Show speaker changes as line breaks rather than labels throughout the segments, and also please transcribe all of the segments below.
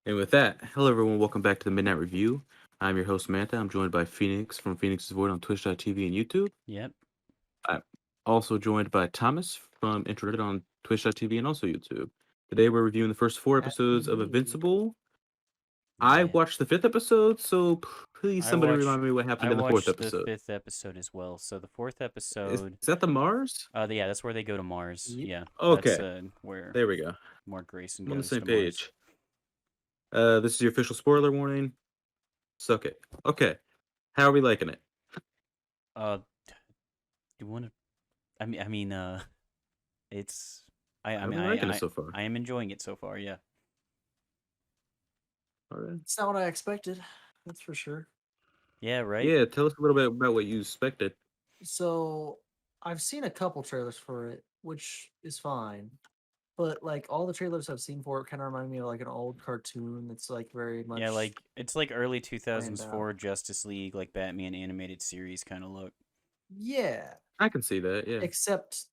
And with that, hello everyone, welcome back to the Midnight Review. I'm your host, Manta. I'm joined by Phoenix from Phoenix's Void on Twitch.tv and YouTube.
Yep.
I'm also joined by Thomas from Introverted on Twitch.tv and also YouTube. Today we're reviewing the first four
That
episodes of
indeed.
Invincible. I
Yeah.
watched the fifth episode, so please
I
somebody
watched
remind me what
I
happened in the fourth
watched the
episode.
fifth episode as well. So the fourth
Is
episode,
that the Mars?
yeah, that's where they go to Mars.
Yep.
Yeah, that's
Okay,
where
there we go.
Mark Grayson
I'm on the
goes
same
to Mars.
page. This is your official spoiler warning. Suck it. Okay, how are we liking it?
Uh, do you want to? I mean, it's I
How are
mean
we liking it so far?
I am enjoying it so far. Yeah.
All right.
It's not what I expected. That's for sure.
Yeah. Right.
Yeah, tell us a little bit about what you expected.
So I've seen a couple trailers for it, which is fine. But like all the trailers I've seen for it kind of remind me of like an old cartoon that's like very
Yeah,
much
like it's like early
planned out.
2004 Justice League, like Batman animated series kind of look.
Yeah.
I can see that, yeah.
Except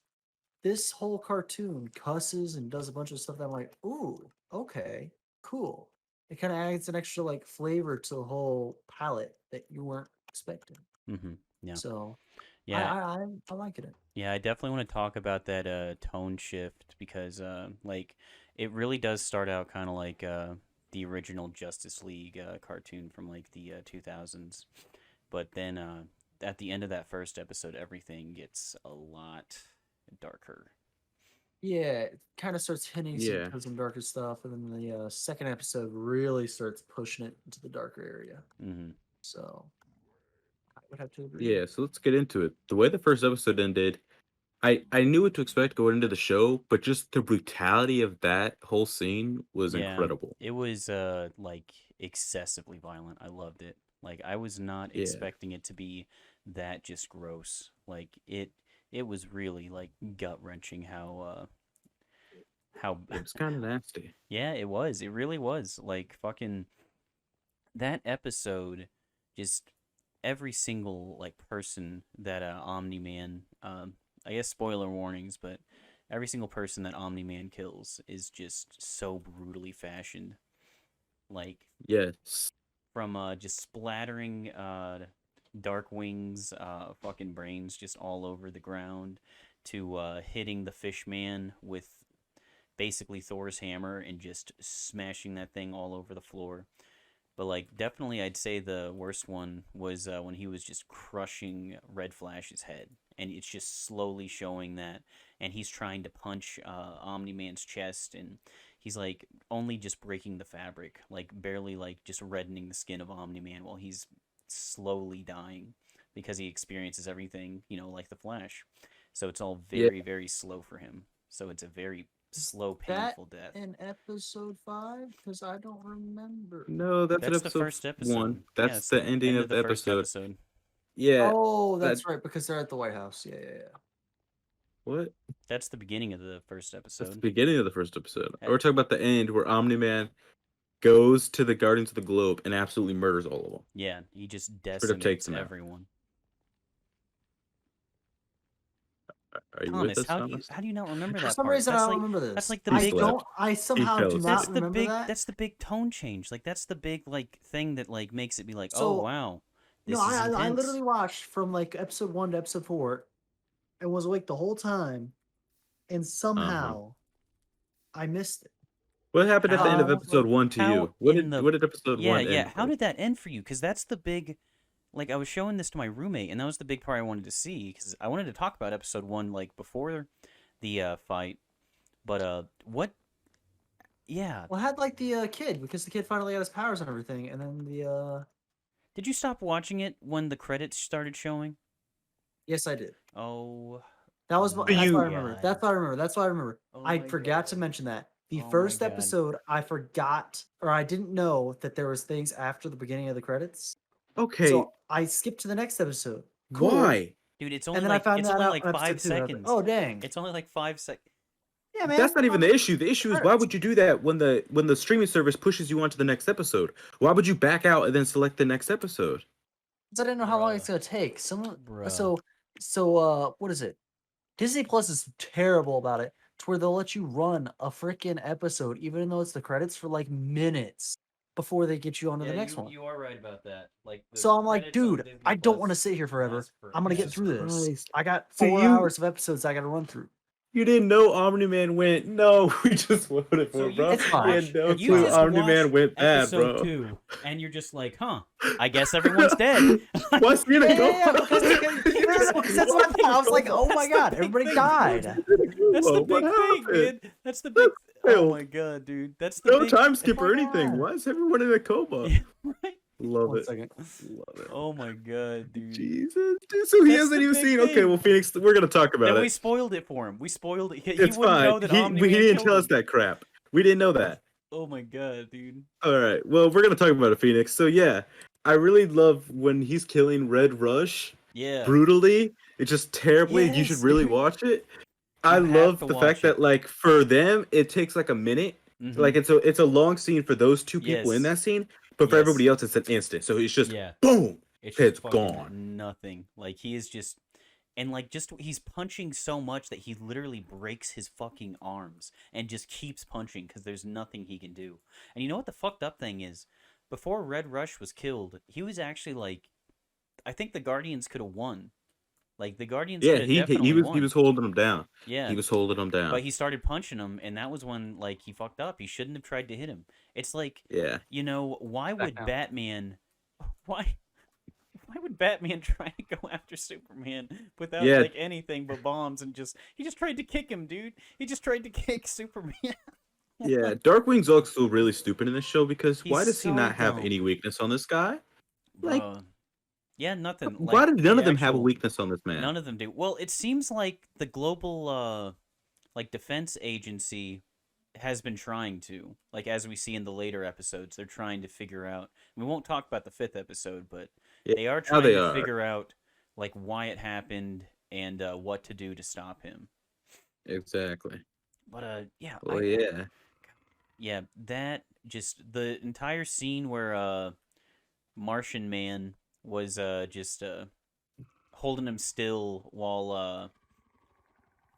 this whole cartoon cusses and does a bunch of stuff that I'm like, ooh, okay, cool. It kind of adds an extra like flavor to the whole palette that you weren't expecting.
Yeah.
So I
Yeah.
I I like it.
Yeah, I definitely want to talk about that tone shift because like it really does start out kind of like the original Justice League cartoon from like the 2000s. But then at the end of that first episode everything gets a lot darker.
Yeah, it kind of starts hinting
Yeah.
to some darker stuff, and then the second episode really starts pushing it into the darker area.
Mhm.
So I would have to agree.
Yeah, so let's get into it. The way the first episode ended, I knew what to expect going into the show, but just the brutality of that whole scene was
Yeah,
incredible.
it was like excessively violent. I loved it. Like I was not
Yeah.
expecting it to be that just gross. Like it was really like gut-wrenching how
It was kind of nasty.
yeah, it was. It really was. Like fucking that episode just every single like person that Omni-Man I guess spoiler warnings, but every single person that Omni-Man kills is just so brutally fashioned. Like
Yes.
from just splattering Darkwing's fucking brains just all over the ground to hitting the Fishman with basically Thor's hammer and just smashing that thing all over the floor. But like definitely I'd say the worst one was when he was just crushing Red Flash's head and it's just slowly showing that and he's trying to punch Omni-Man's chest and he's like only just breaking the fabric, like barely like just reddening the skin of Omni-Man while he's slowly dying because he experiences everything, like the Flash. So it's all
Yeah.
very, very slow for him. So it's a very
Is
slow,
that
painful death.
in episode 5? Because I don't remember.
No, that's in
That's the
episode
first episode.
one.
Yeah,
That's
it's
the
the
ending
end of
of
the
the
first
episode.
episode.
Yeah.
Oh,
That
that's right, because they're at the White House. Yeah, yeah, yeah.
what?
That's the beginning of the first
That's the
episode.
beginning of the first episode.
Uh,
We're talking about the end where Omni-Man goes to the Guardians of the Globe and absolutely murders all of them.
Yeah, he just
Straight up takes
decimates
them out.
everyone.
Are you with
Thomas,
us, Thomas?
how do you not remember
For
that
some
part?
reason, I don't remember
That's
this.
like the
He
I
big
slept.
don't. I
He
somehow
fell
do
asleep.
not remember that.
that's the big tone change. Like that's the big like thing that like makes it be like, "Oh,
So
wow.
no,
This is
I
intense."
literally watched from like episode 1 to episode 4, and was awake the whole time, and
Uh-huh.
somehow I missed it.
What happened at the end of
How
episode
Like,
one to
how
you? What
in
did
the
what did episode
Yeah,
one
yeah.
end
How
with?
did that end for you? Cuz that's the big like I was showing this to my roommate and that was the big part I wanted to see cuz I wanted to talk about episode 1 like before the fight. But what yeah,
well, I had like the kid, because the kid finally got his powers and everything, and then the
did you stop watching it when the credits started showing?
yes, I did.
Oh
That was
Do
that's what I
you
remember.
god.
That's what I remember. That's what I remember.
Oh
I
my
forgot
god.
to mention that the
Oh my
first
god.
episode I forgot, or I didn't know that there was things after the beginning of the credits.
okay?
So I skipped to the next episode. Cool.
Why?
Dude,
And then I found
it's
that
only
out
like
in episode
5
2, and I was like,
seconds.
oh dang.
It's only like 5 seconds.
Yeah,
That's
man.
not even the issue. The
The
issue is why
credits.
would you do that when the streaming service pushes you on to the next episode? Why would you back out and then select the next episode?
'Cause I didn't know how long it's
Bruh.
gonna take. Some
Bruh.
so what is it? Disney Plus is terrible about it. to where they'll let you run a freaking episode, even though it's the credits, for like minutes before they get you on to the next one.
you are right about that. Like the
So I'm like,
credits on
dude,
Disney
I don't want to
Plus
sit here forever.
last
I'm gonna get
Jesus
through this.
Christ.
I got
So
4 hours of episodes I gotta run through.
You didn't know Omni-Man went, no, we just voted for
So
it, bro.
It's fine.
You had no
It's
you
clue
fine.
just
Omni-Man
watched
went bad,
episode
bro.
2, and you're just like, huh? I guess everyone's dead.
What's gonna
Yeah,
go?
yeah, yeah, because that's what I thought. I was like, oh my god, everybody died.
That's the
What
big thing,
happened?
man. That's the big. Oh
Failed.
my god, dude. That's the
No
big.
time skip or
my
anything.
God.
Why is everyone in a coma?
Yeah, right.
Love
One
it.
second.
Love it.
Oh my god, dude.
Jesus. Dude, so he
That's
hasn't
the
even
big
seen. Okay,
thing.
well, Phoenix, we're gonna talk about
Then
it.
we spoiled it for him. We spoiled it. He
It's
wouldn't
fine.
know that
He
Omni-Man
didn't
killed
tell us
him.
that crap. We didn't know that.
Oh my god, dude.
All right. Well, we're gonna talk about it, Phoenix. So yeah, I really love when he's killing Red Rush
Yeah.
brutally. It's just terribly. You should
Yes,
really
dude.
watch it. I
You have
love
to
the
watch
fact
it.
that like for them it takes like a minute.
Mhm.
Like it's a long scene for those two people in
Yes.
that scene, but for
Yes.
everybody else it's an instant. So it's just
Yeah.
boom,
It's
head's
just fucking
gone.
nothing. Like he is just, and like just he's punching so much that he literally breaks his fucking arms and just keeps punching because there's nothing he can do. And you know what the fucked up thing is? Before Red Rush was killed, he was actually like, I think the Guardians could have won. Like the Guardians
Yeah,
could have definitely won.
he was holding him down.
Yeah.
He was holding him down.
But he started punching him, and that was when like he fucked up. He shouldn't have tried to hit him. It's like,
Yeah.
you know, why would
down.
Batman? Why would Batman try to go after Superman without
Yeah.
like anything but bombs and he just tried to kick him, dude. He just tried to kick Superman.
Yeah, Darkwing's also really stupid in this show because why
He's
does he
so
not have
dumb.
any weakness on this guy? Like,
Bro. Yeah, nothing.
why
Like
did none
the
of them have a
actual-
weakness on this man?
None of them do. Well, it seems like the global like defense agency has been trying to, like as we see in the later episodes, they're trying to figure out. We won't talk about the 5th episode, but
Yeah,
they are
now
trying
they
to
are.
figure out like why it happened and what to do to stop him.
Exactly.
But yeah,
Well, yeah.
yeah, that just the entire scene where Martian Man was just holding him still while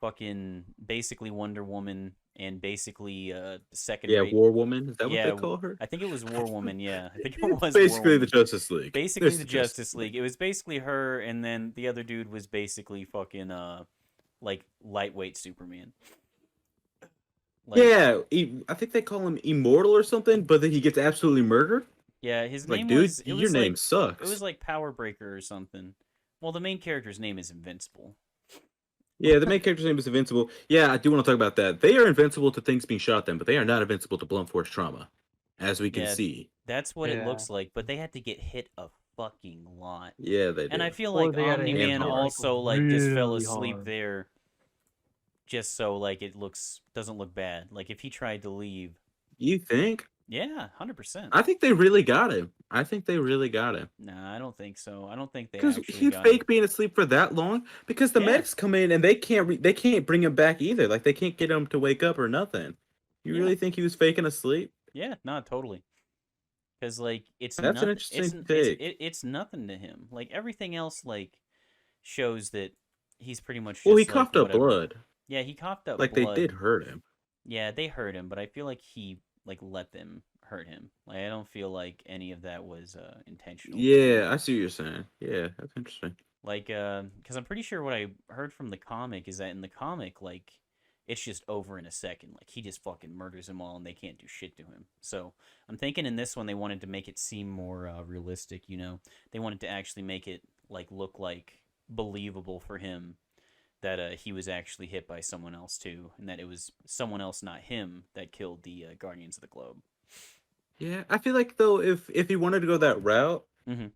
fucking basically Wonder Woman and basically second
Yeah,
rate.
War Woman. Is that
Yeah,
what they call her?
I think it was War Woman. Yeah, I think it
It's
was
basically
War
the
Woman.
Justice League.
Basically
There's
the Justice League. It was basically her, and then the other dude was basically fucking like lightweight Superman. Like,
Yeah, I think they call him Immortal or something, but then he gets absolutely murdered.
yeah, his
Like,
name
dude,
was. It
your
was
name
like,
sucks.
It was like Power Breaker or something. Well, the main character's name is Invincible.
Yeah, the main character's name is Invincible. Yeah, I do want to talk about that. They are invincible to things being shot at them, but they are not invincible to blunt force trauma, as we can
Yeah,
see.
That's what it
Yeah.
looks like, but they had to get hit a fucking lot.
Yeah, they do.
And I feel
Or
like
they gotta hit
Omni-Man
hard.
also like just fell
Really
asleep
hard.
there just so like it doesn't look bad. Like if he tried to leave.
You think?
Yeah, 100%.
I think they really got him. I think they really got him.
Nah, I don't think so. I don't think they
Because
actually
he'd
got
fake
him.
being asleep for that long. Because the
Yeah.
medics come in and they can't bring him back either. Like they can't get him to wake up or nothing. You
Yeah.
really think he was faking asleep?
Yeah, not totally. Because like it's
That's an
nothing.
interesting take.
It's nothing to him. Like everything else like shows that he's pretty much just
Well, he
like,
coughed up
whatever.
blood.
Yeah, he coughed up
Like
blood.
they did hurt him.
Yeah, they hurt him, but I feel like he like let them hurt him. Like I don't feel like any of that was intentional.
Yeah, I see what you're saying. Yeah, that's interesting.
Like because I'm pretty sure what I heard from the comic is that in the comic like it's just over in a second. Like he just fucking murders them all and they can't do shit to him. So I'm thinking in this one they wanted to make it seem more realistic. You know, they wanted to actually make it like look like believable for him that he was actually hit by someone else too, and that it was someone else, not him, that killed the Guardians of the Globe.
Yeah, I feel like though if he wanted to go that route
Mhm.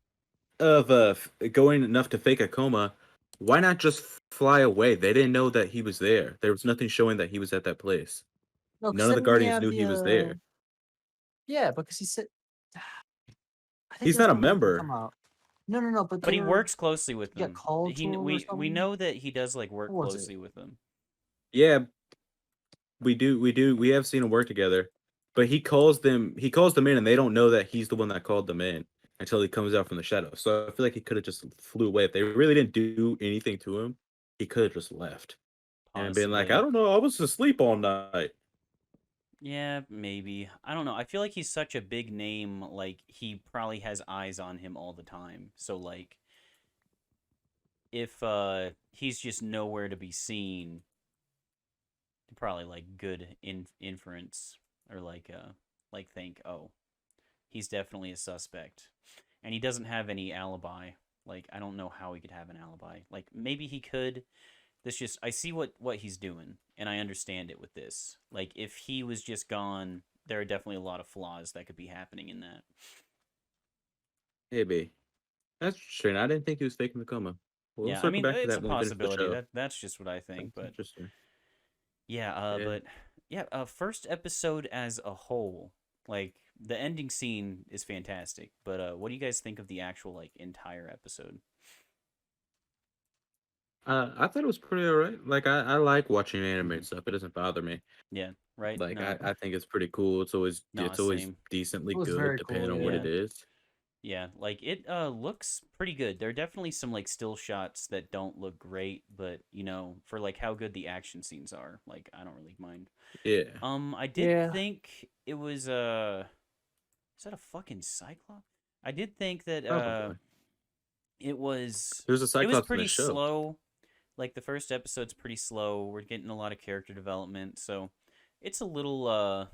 of going enough to fake a coma, why not just fly away? They didn't know that he was there. There was nothing showing that he was at that place.
No, 'cause
None of the
then we
Guardians
have
knew
the,
he was there.
Yeah, because he said. I think
He's
that's
not a
what we're
member.
talking about. No,
But he
they're-
works closely with
he got
them.
called to him or
We
something?
know that he does like work
What was it?
closely with them.
Yeah, we do. We have seen them work together. But he calls them in and they don't know that he's the one that called them in until he comes out from the shadows. So I feel like he could have just flew away. If they really didn't do anything to him, he could have just left. and being like,
honestly.
I don't know, I was asleep all night.
Yeah, maybe. I don't know. I feel like he's such a big name, like he probably has eyes on him all the time. So like if he's just nowhere to be seen, probably like good inference or like think, "Oh, he's definitely a suspect." And he doesn't have any alibi. Like I don't know how he could have an alibi. Like maybe he could. This just I see what he's doing and I understand it with this. Like if he was just gone, there are definitely a lot of flaws that could be happening in that.
Maybe. That's interesting. I didn't think he was faking the coma. We'll
Yeah, I
circle
mean
back to
it's a
that when we finish the
possibility.
show.
That's just what I think.
That's
But
interesting.
yeah,
Yeah.
but yeah, first episode as a whole, like the ending scene is fantastic. But what do you guys think of the actual like entire episode?
I thought it was pretty alright. Like I like watching animated stuff. It doesn't bother me.
Yeah, right?
Like
No,
I think it's pretty cool.
no,
It's always
same.
decently
It was
good
very
depending
cool.
on what
Yeah.
Yeah.
it is.
Yeah, like it looks pretty good. There are definitely some like still shots that don't look great, but you know, for like how good the action scenes are, like I don't really mind.
Yeah.
I did
Yeah.
think it was is that a fucking cyclops? I did think that
Probably.
it was
There's a
it was
Cyclops in the
pretty
show.
slow. Like the first episode's pretty slow. We're getting a lot of character development, so it's a little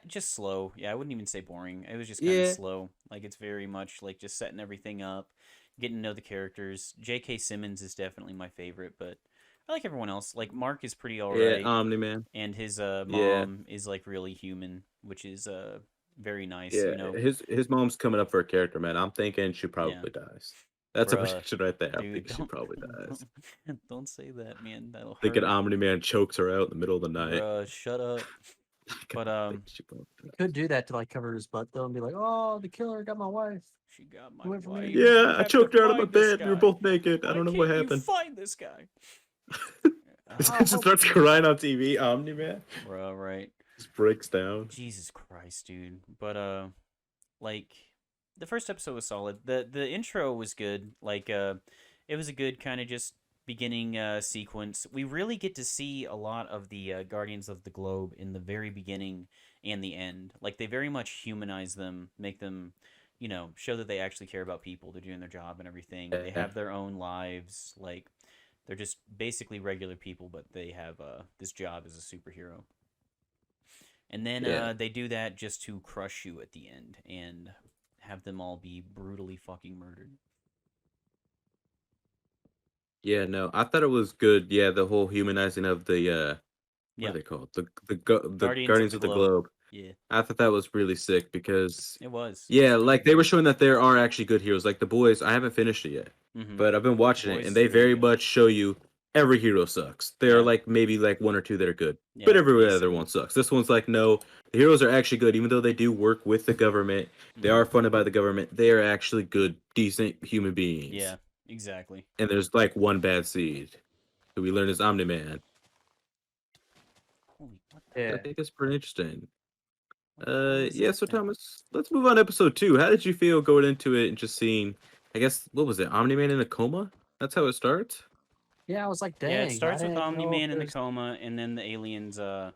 just slow. Yeah, I wouldn't even say boring. It was just kind of
Yeah.
slow. Like it's very much like just setting everything up, getting to know the characters. J.K. Simmons is definitely my favorite, but I like everyone else. Like Mark is pretty
Yeah,
alright,
Omni Man.
and his
Yeah.
mom is like really human, which is very nice.
Yeah.
You know,
His mom's coming up for a character, man. I'm thinking she
yeah,
probably dies. That's a
bruh,
prediction right there. I'm
dude,
thinking she probably dies.
don't say that, man. That'll
Thinking
hurt,
Omni Man chokes her out in the middle of the night.
bruh. Shut up. But
I think she probably
He
dies.
could do that to like cover his butt though and be like, "Oh, the killer got my wife."
she got my
He went for
wife.
me.
Yeah,
We
I
have to
choked her out of my
find this
bed. We were
guy.
both naked. I
Why
don't know what
can't you
happened.
find this guy?
This
I
guy just
hope
starts
you-
crying on TV. Omni Man
Bro, right?
just breaks down.
Jesus Christ, dude. But like the first episode was solid. The intro was good. Like it was a good kind of just beginning sequence. We really get to see a lot of the Guardians of the Globe in the very beginning and the end. Like they very much humanize them, make them, you know, show that they actually care about people. They're doing their job and everything. They
Yeah.
have their own lives. Like they're just basically regular people, but they have this job as a superhero. And then
Yeah.
they do that just to crush you at the end and have them all be brutally fucking murdered.
Yeah, no, I thought it was good. Yeah, the whole humanizing of the what
Yeah,
are they called? The
Guardians
Guardians of the Globe.
Yeah,
I thought that was really sick because
it was.
yeah, like they were showing that there are actually good heroes. Like the boys, I haven't finished it yet,
Mm-hmm.
but I've been watching it,
Boys
and
is
they
really
very
good.
much show you every hero sucks. There are
Yeah.
like maybe like one or two that are good,
Yeah,
but every other
basically.
one sucks. This one's like no, the heroes are actually good, even though they do work with the government. They are funded by the government. They are actually good, decent human beings.
Yeah, exactly.
And there's like one bad seed who we learn is Omni Man.
Holy, what the?
Yeah.
I think that's pretty interesting.
What the hell is
Yeah.
that
So
thing?
Thomas, let's move on to episode 2. How did you feel going into it and just seeing? I guess what was it? Omni Man in a coma. That's how it starts.
Yeah, I was like, dang.
Yeah, it starts
I
with
didn't
Omni
know if
Man in the
there's-
coma, and then the aliens. The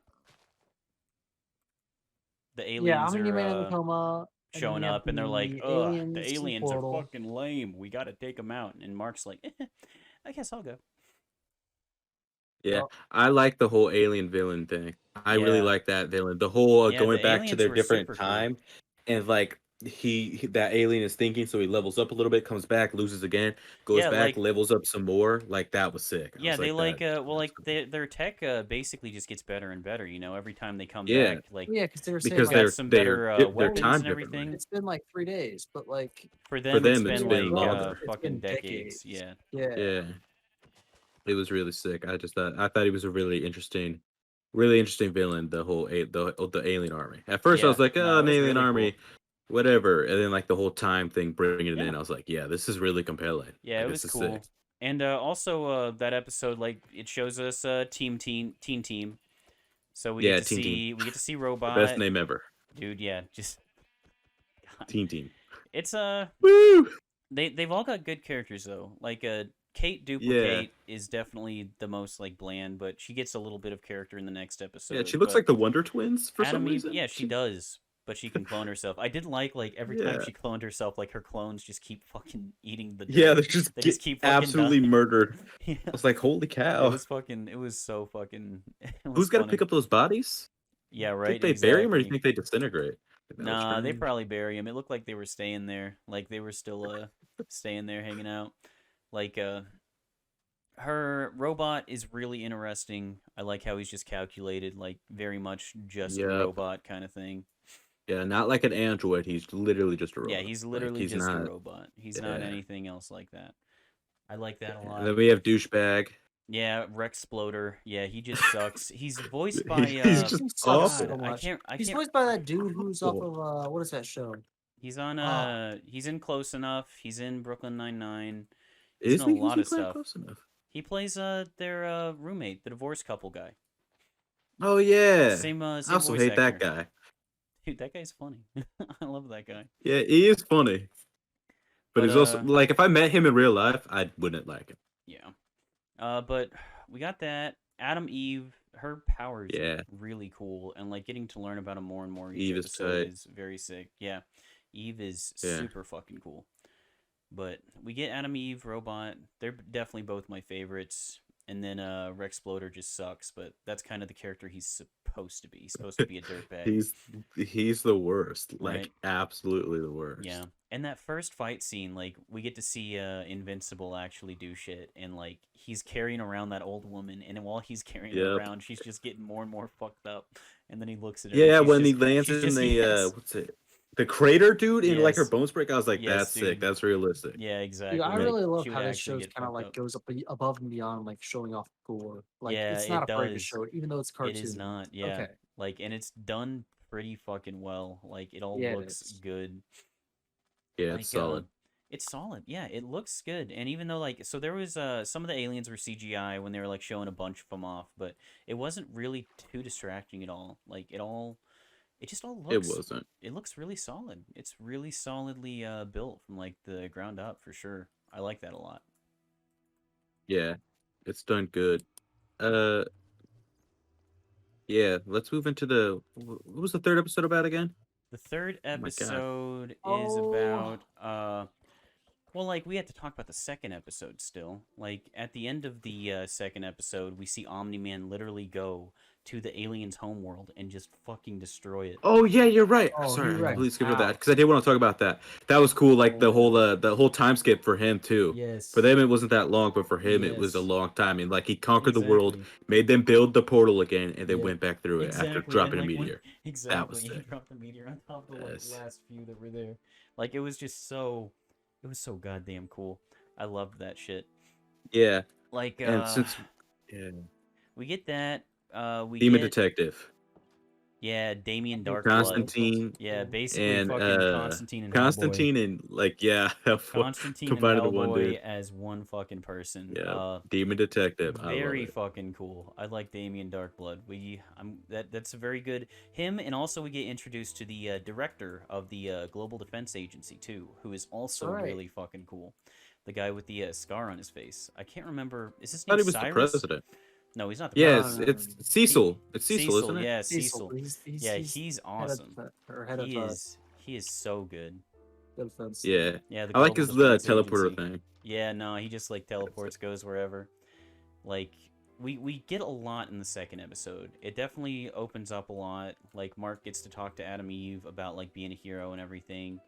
Yeah,
aliens
Omni
are
Man in the coma. and then
showing
you have
up, and they're like,
the
"Ugh, the
aliens to the
aliens are
portal.
fucking lame. We got to take them out." And Mark's like, "I guess I'll go."
Yeah,
Oh.
I like the whole alien villain thing. I really
Yeah.
like that villain. The whole
Yeah,
going
the
back to
aliens
their
were
different
super cool.
time, and like that alien is thinking, so he levels up a little bit, comes back, loses again, goes
Yeah,
back,
like-
levels up some more. Like that was sick. I
Yeah,
was
they
like, that,
well,
that's
like
cool.
their tech basically just gets better and better. You know, every time they come
Yeah.
back, like
Yeah, because they were saying
because
like,
got
they're
some
they're
better
their
weapons
time
and
differently.
everything.
it's been like 3 days, but like
For them,
them,
it's
it's
been
been
like
longer.
It's
fucking
been
decades. Yeah.
Yeah.
Yeah, it was really sick. I thought he was a really interesting villain. The whole the alien army. At first, I
Yeah,
was like,
no,
oh,
it
an
was
alien
really
army, whatever. And then like the whole time thing, bringing it
Yeah.
in, I was like, yeah, this is really compelling.
Yeah,
Like,
it was
this is
cool.
sick.
And also that episode, like it shows us teen. So we
Yeah,
get to
Teen Team.
see we get to see
The
Robot.
best name ever,
Dude, yeah, just God.
Teen Team.
It's
Woo!
they've all got good characters though. Like Kate
Yeah.
Duplicate is definitely the most like bland, but she gets a little bit of character in the next
Yeah,
episode.
she looks
But
like the Wonder Twins for some
Adam Eve,
reason.
yeah, she does, but she can clone herself. I did like every time
Yeah.
she cloned herself, like her clones just keep fucking eating the
Yeah,
dirt.
they just
They
get
just keep fucking dying.
absolutely murdered.
Yeah,
I was like, holy cow.
it was so fucking, it was
Who's got to
funny.
pick up those bodies?
Yeah,
Think
right,
they bury them or do you
exactly.
think they disintegrate? That was
Nah, they
strange.
probably bury him. It looked like they were staying there, like they were still staying there hanging out. Like her robot is really interesting. I like how he's just calculated, like very much just a
Yep.
robot kind of thing.
Yeah, not like an android. He's literally just a
Yeah,
robot.
he's
Like
literally
he's
just a
not.
robot. He's not
Yeah.
anything else like that. I like that a
And
lot.
then we have douchebag.
Yeah, Rex Sploder. Yeah, he just sucks. He's voiced by
He's just
He sucks
God,
so
awful.
much.
I
He's
can't
voiced by that dude who's off
Awful.
of what is that show?
he's on
Ah,
he's in Close Enough. He's in Brooklyn Nine-Nine. He's in
Is
a
he? Who's
lot
he
of
playing
stuff.
close enough?
He plays their roommate, the divorced couple guy.
Oh yeah. I
Same
also
voice
hate that
actor.
guy.
Dude, that guy's funny. I love that guy.
Yeah, he is funny. But
But
he's also like if I met him in real life, I wouldn't like him.
yeah. But we got that. Adam Eve, her powers
Yeah.
really cool, and like getting to learn about them more and more each
Eve is
episode
tight.
is very sick. Yeah, Eve is
Yeah.
super fucking cool. But we get Adam Eve, Robot. They're definitely both my favorites. And then Rex Sploder just sucks, but that's kind of the character he's supposed to be. He's supposed to be a dirtbag,
He's the worst. Like
right?
absolutely the worst.
Yeah. And that first fight scene, like we get to see Invincible actually do shit, and like he's carrying around that old woman, and while he's carrying her
Yep.
around, she's just getting more and more fucked up. And then he looks at her, and
Yeah, when he lands
she's
in
just
the
yes,
what's it? The crater dude in like her
yes,
bones break, I was like,
yes,
that's sick.
dude.
That's realistic.
Yeah,
yeah, I
exactly.
Yeah.
Like
really love
she would
how this
actually
show's
get
kind of
fucked
like
up.
goes up above and beyond like showing off gore. Like
Yeah,
it's not
it
afraid to
does.
show it, even though it's
It is
cartoon.
not. Yeah.
Okay,
Like, and it's done pretty fucking well. Like, it all
yeah, it
looks
is.
good.
Yeah, it's
Like,
solid.
it's solid. Yeah, it looks good. And even though like, so there was some of the aliens were CGI when they were like showing a bunch of them off, but it wasn't really too distracting at all. Like, it just all
It
looks.
wasn't.
It looks really solid. It's really solidly built from like the ground up for sure. I like that a lot.
Yeah. It's done good. Uh yeah, let's move into the what was the third episode about again?
The third
Oh my god.
episode is
Oh,
about well, like we had to talk about the second episode still. Like at the end of the second episode, we see Omni Man literally go to the aliens' homeworld and just fucking destroy it.
Oh yeah, you're right.
oh, he
Sorry, I
wrecked
completely skipped over that
out.
because I did want to talk about that. That was cool. Like
Oh,
the whole time skip for him too. For
yes,
them, it wasn't that long, but for him, it was a
yes,
long time. And like he conquered the world,
exactly.
made them build the portal again, and then
Yeah,
went back through it after
exactly. And
dropping a
like when
meteor. That was
exactly he
sick.
dropped the meteor on top of the like
Yes.
last few that were there. Like it was just so, it was so goddamn cool. I loved that shit.
Yeah,
Like
and since yeah,
we get that. We
Demon
get
Detective,
yeah, Damien Darkblood.
Constantine,
Yeah, basically
and
fucking Constantine and Hellboy.
Constantine, and like yeah,
Constantine and
combined into one
Hellboy
dude.
as one fucking person.
Yeah, Demon Detective. I love
Very
it.
fucking cool. I like Damien Darkblood. That's a very good him, and also we get introduced to the director of the Global Defense Agency too, who is also
All right.
really fucking cool. The guy with the scar on his face. I can't remember. Is his
I thought
name
he was the
Cyrus?
president.
No, he's not the
Yeah,
No,
president.
no, no,
it's
no.
Cecil. It's Cecil,
Cecil,
isn't it?
yeah,
Cecil,
Cecil.
he's
Yeah,
he's
he's
head of
awesome.
or head of
He is so good.
defense.
Yeah,
Yeah, the
I like
Global
his
Defense
teleporter
Agency.
thing.
Yeah, no, he just like teleports, goes wherever. Like we get a lot in the second episode. It definitely opens up a lot. Like Mark gets to talk to Adam Eve about like being a hero and everything.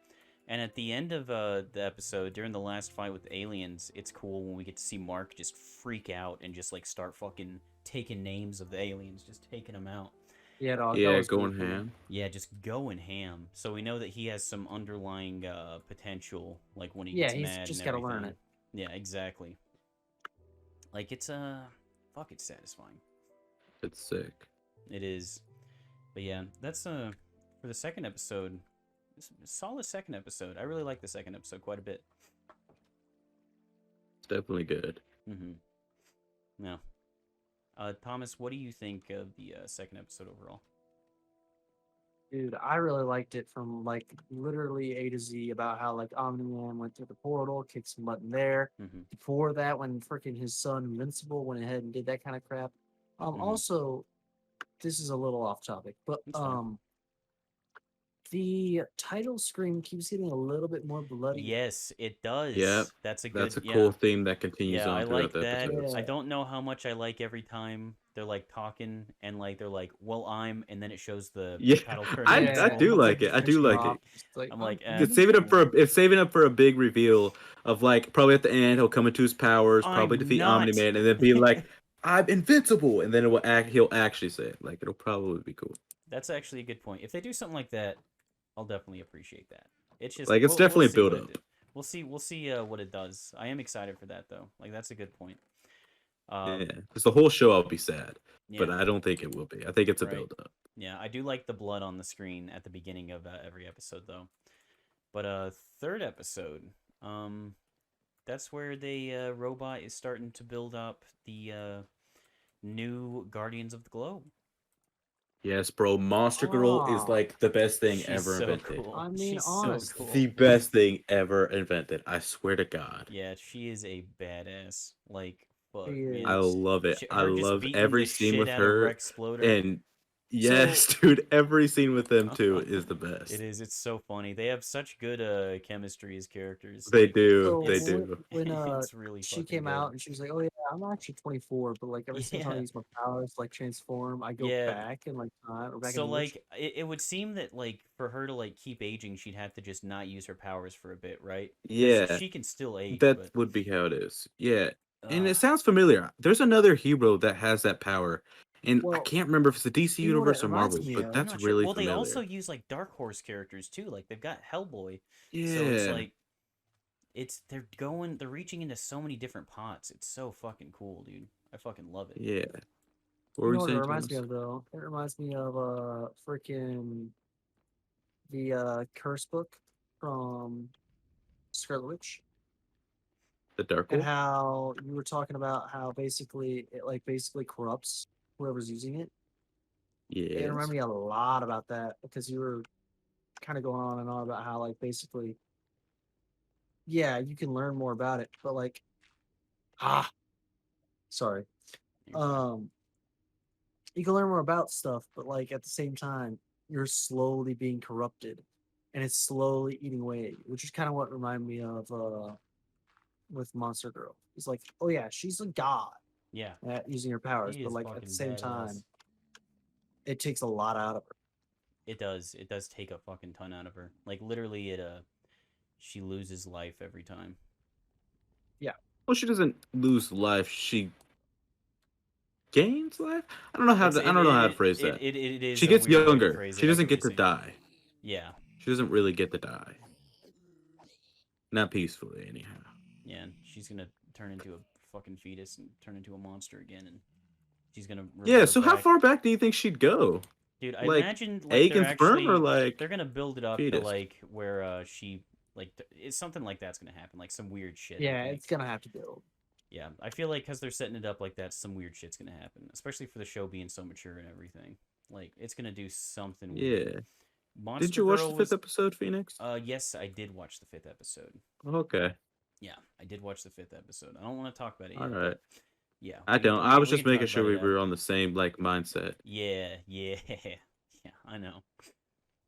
And at the end of the episode, during the last fight with the aliens, it's cool when we get to see Mark just freak out and just like start fucking taking names of the aliens, just taking them out.
Yeah, no, that
Yeah,
was really
going
cool.
ham.
Yeah, just going ham. So we know that he has some underlying potential, like when he
Yeah,
gets
he's
mad
just
and
got to
everything.
learn it.
Yeah, exactly. Like it's fuck, it's satisfying.
It's sick.
It is. But yeah, that's for the second episode. It's a solid second episode. I really like the second episode quite a bit.
It's definitely good.
Mm-hmm. Yeah. Thomas, what do you think of the second episode overall?
Dude, I really liked it from like literally A to Z about how like Omni-Man went through the portal, kicked some butt in there.
Mm-hmm.
Before that, when freaking his son Invincible went ahead and did that kind of crap. Also, this is a little off topic, but
It's fine.
the title screen keeps getting a little bit more bloody.
Yes, it
Yep.
does. That's a
That's
good,
a
yeah.
cool theme that continues
Yeah, I
on throughout
like
the
that.
episodes.
I
Yeah.
don't know how much I like every time they're like talking and like they're like, "Well, I'm," and then it shows the
Yeah,
title card
I
Invincible.
I do
it's
like
like
it. I do
finishing
like
off.
it.
It's like,
I'm like,
It's saving up for a big reveal of like probably at the end he'll come into his powers, probably
I'm
defeat
not.
Omni Man, and then be like, "I'm invincible," and then he'll actually say it. Like it'll probably be cool.
That's actually a good point. If they do something like that, I'll definitely appreciate that. It's just
Like it's
we'll
definitely a
see
build
what
up.
we'll see what it does. I am excited for that though. Like that's a good point.
Yeah,
Um,
because the whole show I'll be sad, but
yeah,
I don't think it will be. I think it's a
right.
build up.
Yeah, I do like the blood on the screen at the beginning of every episode though. But third episode, um, that's where the robot is starting to build up the new Guardians of the Globe.
Yes, bro. Monster Girl is
Ah,
like the best thing
She's
ever
so
invented.
cool.
I mean,
She's so
Like,
honestly,
cool.
the best thing ever invented. I swear to God.
Yeah, she is a badass. Like, fuck,
she
I
man.
is.
love it. I
Her just
love
beating
every
the
scene
shit
with
out of
her.
Rex Exploder.
And
So,
yes, dude, every scene with them too is the
it
best.
is. It's so funny. They have such good chemistry as characters.
They
Like,
do.
So
They
it's
when,
do.
when
it's really
she
fucking
came
good.
out and she was like, "Oh yeah, I'm actually 24, but like every single time I
Yeah,
use my powers, like transform, I go
yeah.
back in like time or back in
So
age."
like, it would seem that like for her to like keep aging, she'd have to just not use her powers for a bit, right? Because
Yeah,
she can still age,
that
but
would be how it is. Yeah. And
uh,
it sounds familiar. There's another hero that has that power. And I
Well,
can't remember if it's the DC
you know what it
universe or
reminds
Marvel,
me
but
of?
I'm
that's
not sure.
really
Well, they also
familiar.
use like Dark Horse characters too. Like they've got Hellboy, so it's
Yeah.
like they're reaching into so many different pots. It's so fucking cool, dude. I fucking love it.
Yeah. What
You
were
know
you
what it
saying,
reminds me
Jonas?
of though? It reminds me of freaking the curse book from Scarlet Witch.
The Dark
And
Hole?
how you were talking about how basically it like basically corrupts whoever's using it. It
Yes.
reminded me a lot about that because you were kind of going on and on about how like basically, yeah, you can learn more about it, but like, ah, sorry,
You're fine.
you can learn more about stuff, but like at the same time, you're slowly being corrupted, and it's slowly eating away at you, which is kind of what reminded me of with Monster Girl. It's like, oh yeah, she's a god
Yeah,
at using her powers,
he
but
is
like at the
fucking
same
badass.
time, it takes a lot out of her.
It does. It does take a fucking ton out of her. Like literally, she loses life every time.
Yeah.
Well, she doesn't lose life. She gains life. I don't know how to phrase that.
It is
She
a
gets
weird way to
younger.
phrase
She
it. I get
doesn't
what you're
get to
saying.
die.
Yeah,
She doesn't really get to die. Not peacefully, anyhow.
yeah. She's gonna turn into a fucking fetus and turn into a monster again, and she's gonna
Yeah.
revert
So how
back.
far back do you think she'd go?
Dude, I
Like
imagine like
egg
they're
and sperm, or
actually
like
they're gonna build it up to
fetus?
like where she like it's something like that's gonna happen, like some weird shit. I
Yeah,
think.
it's gonna have to build.
Yeah, I feel like because they're setting it up like that, some weird shit's gonna happen, especially for the show being so mature and everything. Like it's gonna do something weird.
Yeah. Did
Monster
you watch the
Girl
fifth
was.
episode, Phoenix?
Yes, I did watch the fifth episode.
Okay.
Yeah, I did watch the fifth episode. I don't want to talk about it
All
yet,
right.
but yeah,
I don't. I was
we
just
can talk
making sure
about
we
it
were on
after.
the same like mindset.
Yeah, yeah, yeah. I know.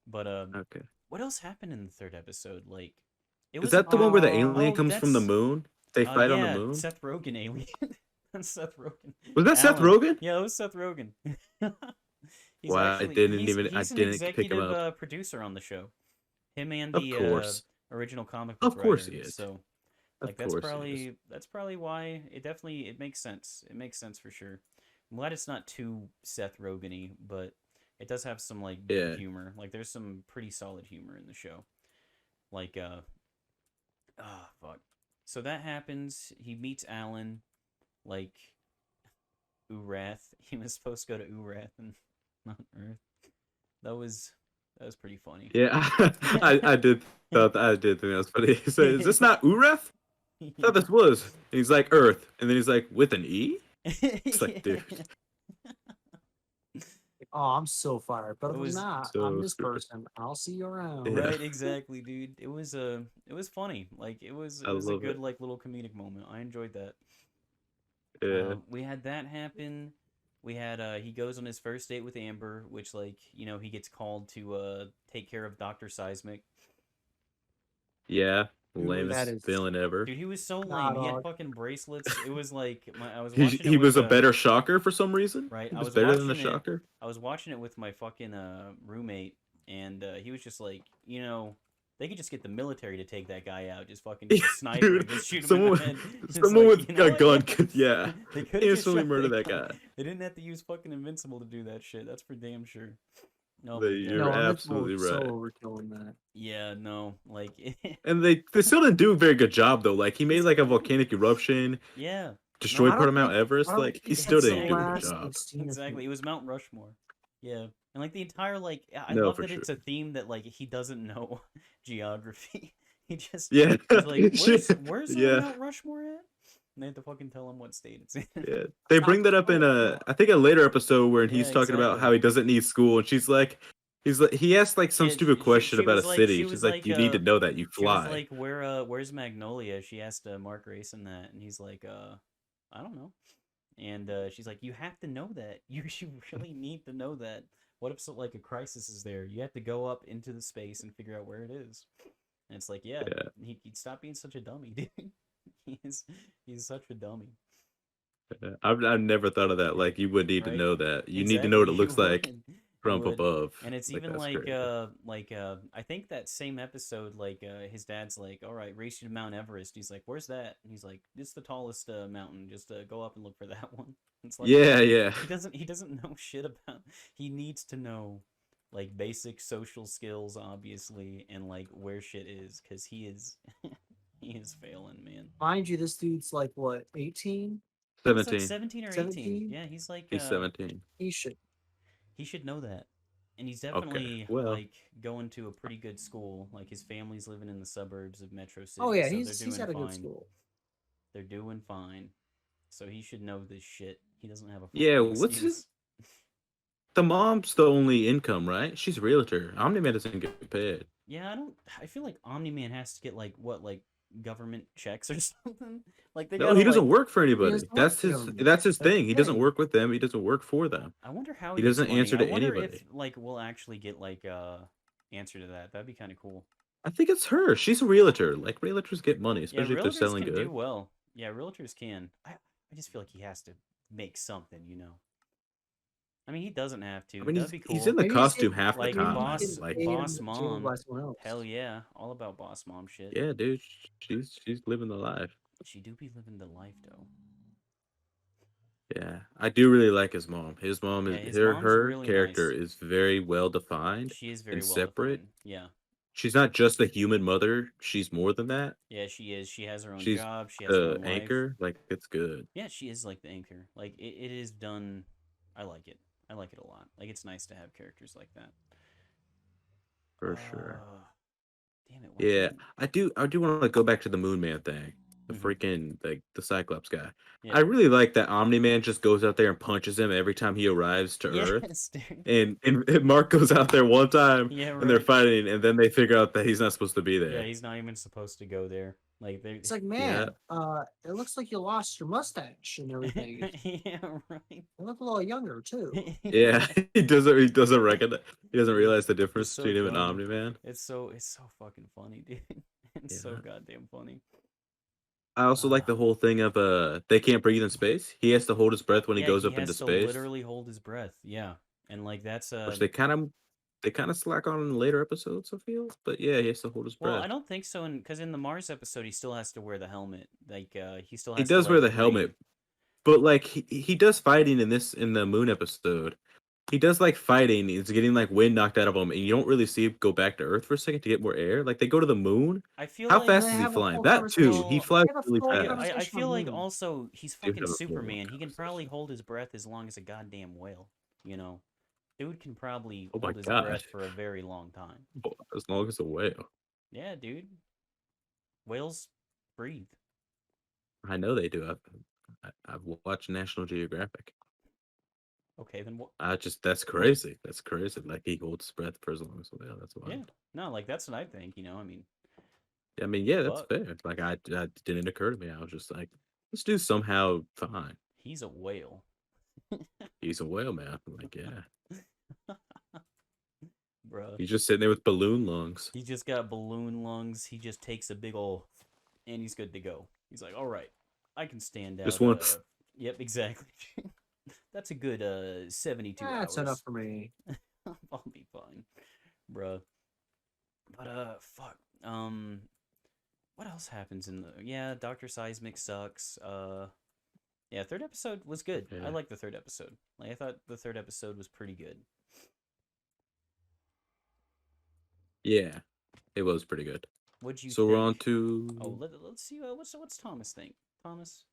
But
Okay.
what else happened in the third episode? Like, it
Is
was a
that the one where the alien
oh,
comes from the
that's
moon? They fight on the
yeah,
moon.
Seth Rogen alien. That's Seth Rogen.
Was that Seth
Alan.
Rogen?
Yeah, it was Seth Rogen. He's
Wow,
actually
I
he's an
didn't pick him
executive
up.
producer on the show. Him and
Of
the
course.
original comic book
Of course
writer.
he is.
So
Of
like that's
course he is.
probably why it makes sense. It makes sense for sure. I'm glad it's not too Seth Rogen-y, but it does have some like good
Yeah.
humor. Like there's some pretty solid humor in the show. Like fuck. So that happens. He meets Alan, like Urath. He was supposed to go to Urath and not Earth. That was pretty funny.
Yeah, I did I did think that was funny. He said, "Is this not Ureth? I thought this was." And he's like Earth, and then he's like with an E. It's like, dude.
Oh, I'm so fired. But
It
other than
was
that, I'm
So
this
stupid.
person. I'll see you around.
Yeah.
right, exactly, dude. It was funny. Like
I
it was a
love
good
it.
like little comedic moment. I enjoyed that.
Yeah.
We had that happen. We had he goes on his first date with Amber, which like he gets called to take care of Doctor Seismic.
Yeah.
That
Lamest
is
villain ever.
Dude, he was so
nah,
lame. He had
dog.
fucking bracelets. It was like I was
He
watching it
he
with
was a better shocker for some reason.
right.
He was better than the shocker.
I was watching it with my fucking roommate, and he was just like, they could just get the military to take that guy out. Just fucking just a sniper
Dude,
and just shoot him in the
someone
head. It's
someone
like,
with
you know
a
what?
gun
Yeah,
could, yeah,
they could have just
instantly
shot
murder
that
that
guy.
guy.
They didn't have to use fucking Invincible to do that shit. That's for damn sure. Oh my
You're
No,
god.
Invincible
absolutely
is so
right.
overkill in that.
Yeah, no, like,
And they still didn't do a very good job though. Like he made
it's
like a volcanic eruption,
yeah. No,
destroyed
I
part
don't
of Mount
think I
Everest.
don't
Like
think
he
it's
still
the
didn't do a good
exactly.
last
job.
scene of him.
Exactly. It was Mount Rushmore. Yeah. And like the entire I
No,
love
for
that
sure.
it's a theme that like he doesn't know geography.
Yeah,
He's like,
shit.
where's
Yeah,
Mount Rushmore at? And they have to fucking tell him what state it's in.
yeah. They
South
bring that up in
Dakota.
I think a later episode where
Yeah,
he's talking about how
exactly.
he doesn't need school, and he asked like some
Yeah,
stupid question about a city.
she
She's
was
like,
like
"You need to know that you
she was
fly."
like, where's Magnolia? She asked Mark Grayson that, and he's like, I don't know. And she's like, you have to know that. You really need to know that. What if like a crisis is there? You have to go up into the space and figure out where it is. And it's like, yeah,
Yeah,
he'd stop being such a dummy, dude. he's he's such a dummy,
yeah. I've never thought of that. Like you would need to
right?
know that. You need to know what
Exactly,
it
you
looks like
would, you
from up
would.
above.
And it's
Like
even
that's crazy.
I think that same episode, his dad's like, all right, race you to Mount Everest. He's like, where's that? And he's like, it's the tallest mountain. Just go up and look for that one. It's like,
Yeah,
dude,
yeah,
he doesn't know shit about. He needs to know like basic social skills, obviously, and like where shit is, because he is he is failing, man.
Mind you, this dude's like what, 18,
He's like
17.
17 or 18.
17?
Yeah, he's like
He's 17.
He should.
he should know that. And he's
Okay.
definitely
Well,
like going to a pretty good school. Like his family's living in the suburbs of Metro
Oh
City,
yeah,
so they're
he's
doing
at a good
fine.
school.
They're doing fine. So he should know this shit. He doesn't have a
yeah.
fucking
What's his?
excuse.
The mom's the only income, right? She's a realtor. Omni-Man doesn't get paid.
Yeah, I feel like Omni Man has to get like government checks or something. Like they
No,
gotta
he doesn't
like
work for
He
anybody.
doesn't work for the government.
That's his
That's
thing. He
the
doesn't
thing.
work with them. He doesn't work for them.
I wonder how
He
he gets
doesn't
money.
answer
I
to
wonder if
anybody.
like we'll actually get like answer to that. That'd be kind of cool.
I think it's her. She's a realtor. Like realtors get money,
Yeah,
especially if they're
realtors
selling
can do
good.
well. Yeah, realtors can. I just feel like he has to make something. I mean, he doesn't have to.
I mean,
That'd be
he's in
cool.
the
Maybe he's
costume
getting
half the
Like
maybe
time,
he's
man.
getting
boss
Like,
paid and
boss
told by
mom.
someone else.
Hell yeah, all about boss mom shit.
yeah, dude, she's living the life.
She do be living the life though.
Yeah, I do really like his mom. His mom
Yeah,
is
his mom's
her
really
character
nice.
is very well defined
She is
and
very well
separate.
defined. Yeah.
She's not just a human mother. She's more than that.
Yeah, she is. She has her own
She's
job. She has her
the
own life.
anchor. Like it's good
Yeah, she is like the anchor. Like it is done. I like it. I like it a lot. Like it's nice to have characters like that.
for sure.
Damn it! Why
Yeah,
can't?
I do want to go back to the Moon Man thing. The
Mm-hmm.
freaking the Cyclops guy. I
Yeah.
really like that Omni Man just goes out there and punches him every time he arrives to Earth.
Yes, dude.
And Mark goes out there one time
Yeah,
and they're
right.
fighting, and then they figure out that he's not supposed to be
Yeah,
there.
he's not even supposed to go there. Like they.
It's like,
Yeah,
man, it looks like you lost your mustache and everything.
Yeah, right.
You look a little younger too.
yeah. He doesn't recognize. He doesn't realize the
It's
difference
so
between him and
dumb.
Omni Man.
It's so fucking funny, dude. It's so
Yeah.
goddamn funny.
I also like the whole thing of they can't breathe in space. He has to hold his breath when he
Yeah,
goes
he
up into
has to
space,
literally hold his breath. Yeah, and like that's
which they kind of slack on in later episodes. I feel, but yeah, he has to hold his
well,
breath.
I don't think so, because in the Mars episode, he still has to wear the helmet. Like he still
He
has to
does wear
like
the
breathe.
helmet, but like he does fighting in the Moon episode. He does like fighting. He's getting like wind knocked out of him, and you don't really see him go back to Earth for a second to get more air. Like they go to the moon.
I feel
How
like
And
fast
they
is he
have a
flying?
full
That too.
conversation.
He
well,
flies
They have a
really
full
yeah,
fast.
I
conversation
feel
on the
like
moon.
also he's
They do
fucking
have a full
Superman. He can probably
conversation.
hold his breath as long as a goddamn whale. You know, dude can probably
Oh my
hold his
god!
breath for a very long time.
As long as a whale.
Yeah, dude. Whales breathe.
I know they do. I've watched National Geographic.
Okay, then what?
That's crazy. That's crazy. Like he holds his breath for as long as well. That's
Yeah,
wild.
no, like that's what I think. I mean,
I mean, yeah, that's
but
fair. Like I didn't occur to me. I was just like, this dude's somehow fine.
he's a whale.
He's a whale man. I'm like, yeah.
Bruh.
He's just sitting there with balloon lungs.
He just got balloon lungs. He just takes a big ol' and he's good to go. He's like, all right, I can stand
Just
out.
one.
Yep, exactly. That's a good 72
That's enough
hours.
for me.
I'll be fine, bruh. But fuck. What else happens in the? Yeah, Doctor Seismic sucks. Yeah, third episode was good. I
Yeah.
like the third episode. Like I thought the third episode was pretty good.
Yeah, it was pretty good.
What'd you
So we're on
think?
to
Oh, let's see. What's Thomas think? Thomas.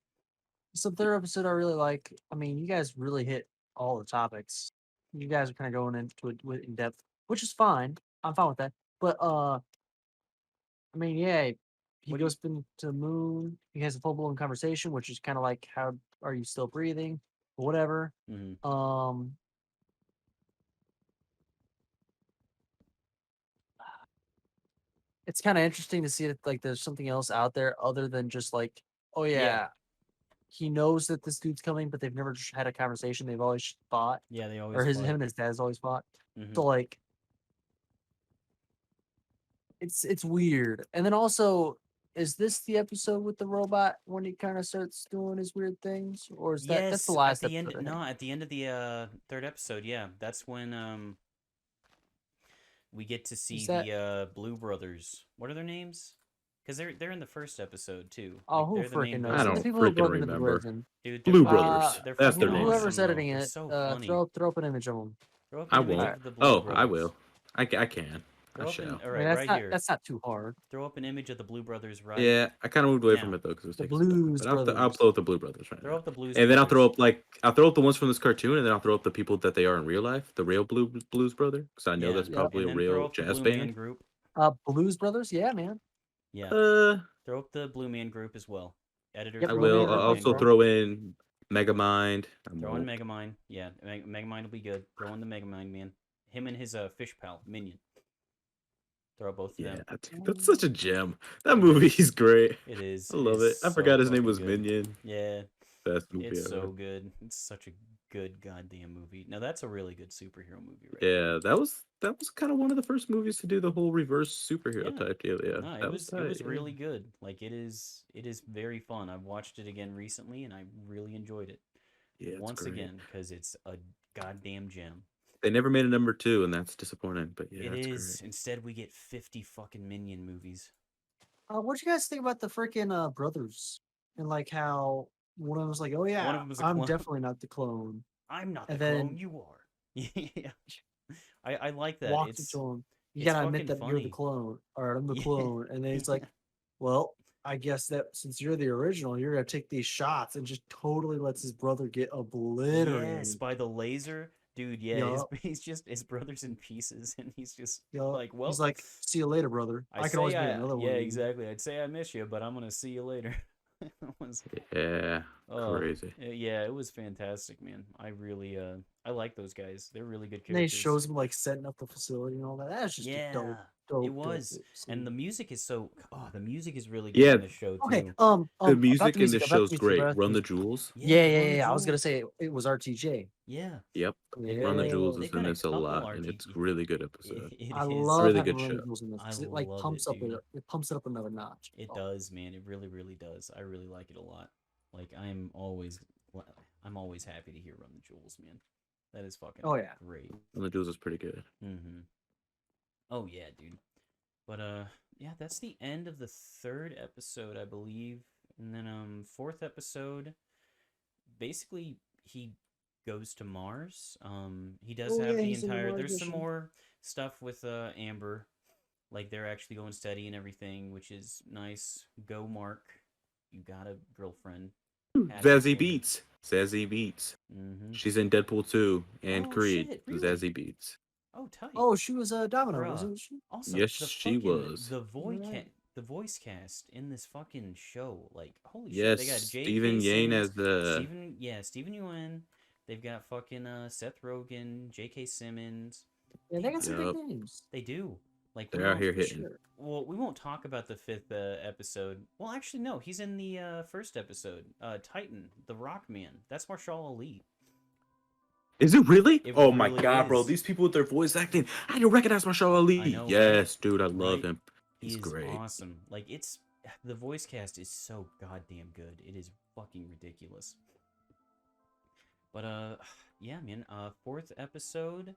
So third episode I really like. I mean, you guys really hit all the topics. You guys are kind of going into it in depth, which is fine. I'm fine with that. But I mean, yeah, he
What do you?
goes into the moon. He has a full blown conversation, which is kind of like, how are you still breathing? Whatever.
Mhm.
Um, it's kind of interesting to see that like there's something else out there other than just like, oh
Yeah.
yeah, he knows that this dude's coming, but they've never just had a conversation. They've always fought,
Yeah, they
or
always
him
fight.
and his dad's always fought.
Mhm.
So like, it's weird. And then also, is this the episode with the robot when he kind of starts doing his weird things, or is that's the
Yes, at
last
the end.
episode? I think.
No, at the end of the third episode. Yeah, that's when we get to see
Is that
the Blue Brothers. What are their names? Because they're in the first episode too.
oh
Like
who
they're the main
freaking knows?
I
The
villains.
don't
people who
freaking
broke into the
remember.
prison.
Dude, they're
Blue
fucking.
Brothers.
They're
That's
fucking
their names.
awesome
Whoever's
though.
editing
They're
it,
so funny.
throw up an image of them.
Throw up
I
an image
won't.
of the Blue
Oh,
Brothers.
I will. I can. I
Throw up an.
shall.
All
I mean,
right, right here.
that's not too hard.
Throw up an image of the Blue Brothers right
Yeah, I kind of moved away from
now.
it though because it was
The
taking some time.
Blues
But I'll
Brothers.
throw up the Blue Brothers right
Throw
now,
up the Blues
and then
Brothers.
I'll throw up the ones from this cartoon, and then I'll throw up the people that they are in real life, the real Blues Brother, because I know
Yeah,
that's
Yep.
probably
and
a
then throw
real
up the
jazz
Blue Man
band.
group.
Blues Brothers. Yeah, man.
Yeah,
Uh,
throw up the Blue Man group as well. Editors
Yep,
I
throw
Blue
up the
will.
Man
Blue
I'll
Group.
Man
also
Okay.
group.
throw in Megamind. I
Throw in
won't.
Megamind. Yeah, Megamind will be good. Throw in the Megamind man. Him and his fish pal Minion. Throw both of
Yeah,
them.
dude, that's such a gem. That
It
movie
is.
is great.
It is.
I
It
love
is
it. I
so
forgot his name
fucking
was
good.
Minion.
Yeah,
Best movie
it's
ever.
so good. It's such a good goddamn movie. Now that's a really good superhero movie right
Yeah, that was kind of one of the first movies to do the whole reverse
there.
superhero
Yeah.
type deal. Yeah,
No,
that was
it
tight.
was
Yeah,
really good. Like it is very fun. I've watched it again recently and I really enjoyed it.
yeah, it's
Once
great.
again because it's a goddamn gem.
They never made a number two, and that's disappointing. But yeah,
It
it's
is.
great.
Instead, we get 50 fucking Minion movies.
What you guys think about the freaking brothers and like how one of them was like, oh
One
yeah,
of them is a
I'm
clone.
definitely not the clone,
I'm not the
and
clone.
then
You are. Yeah. I like that.
walks up to him. You
It's
gotta admit
fucking
that you're the
funny.
clone, or I'm the
Yeah.
clone, and then he's like, well, I guess that since you're the original, you're gonna take these shots, and just totally lets his brother get
Yes,
obliterated.
by the laser, dude. Yeah,
Yup,
he's just his brother's in pieces, and he's just
yup.
like,
He's
well,
like, see you later, brother.
I
I can
say
always make another
yeah,
one of you.
exactly. I'd say I miss you, but I'm gonna see you later. It was,
Yeah,
oh,
crazy.
yeah, it was fantastic, man. I really, I like those guys. They're really good
And then he
characters.
shows him like setting up the facility and all that. That's just a
Yeah,
dope,
it was, and
scene.
the music is so. Oh, the music is really good
Yeah,
in this show
Okay,
too.
the
about
music
the
in
music,
this
about the
show's
music,
great.
about the
Run the
music.
Jewels.
Yeah, Run the
I was gonna
Jewels.
say it was RTJ.
Yeah,
Yep,
they've
Run the
got
Jewels
they've
is in
got a
this a
couple
lot, and it's
RT.
a really good episode.
It
I
is.
love
Really
having
good
Run the
show.
Jewels in this
I
because it like
love
pumps
it,
up
dude.
it pumps it up another notch.
It
Oh,
does, man. It really, really does. I really like it a lot. Like I'm always happy to hear Run the Jewels, man. That is fucking
oh yeah.
great.
Run the Jewels is pretty good.
Mm-hmm. Oh yeah, dude. But yeah, that's the end of the third episode, I believe. And then fourth episode, basically he goes to Mars. He does
Oh
have
yeah,
the
he's in the
entire.
Mars
There's some
mission.
more stuff with Amber, like they're actually going steady and everything, which is nice. Go Mark, you got a girlfriend.
Zazie Beats. Zazie Beats.
Mm-hmm.
She's in Deadpool 2 and
Oh
Creed.
shit! Really?
Zazie Beats.
Oh tight.
Oh, she was Domino,
Bruh.
wasn't she?
Also,
Yes,
the
she
fucking
was.
Right.
the voice cast in this fucking show, like holy shit!
Yes,
They got Jay
Stephen Yane
Simmons,
as the
Stephen Yuen, They've got fucking Seth Rogen, J.K. Simmons.
Yeah, they got some big
Yup.
names.
They do. Like we
They're out
won't.
here
For
hitting.
sure.
Well, we won't talk about the fifth episode. Well, actually, no. He's in the first episode. Titan, the Rock Man. That's Marshall Ali.
Is it really?
It
Oh my
really
god, bro!
is.
These people with their voice acting, I didn't recognize Marshall
I
Ali.
know,
Yes, dude, I love
right?
him.
He
He's
is
great.
awesome. Like it's the voice cast is so goddamn good. It is fucking ridiculous. But yeah, man. Fourth episode.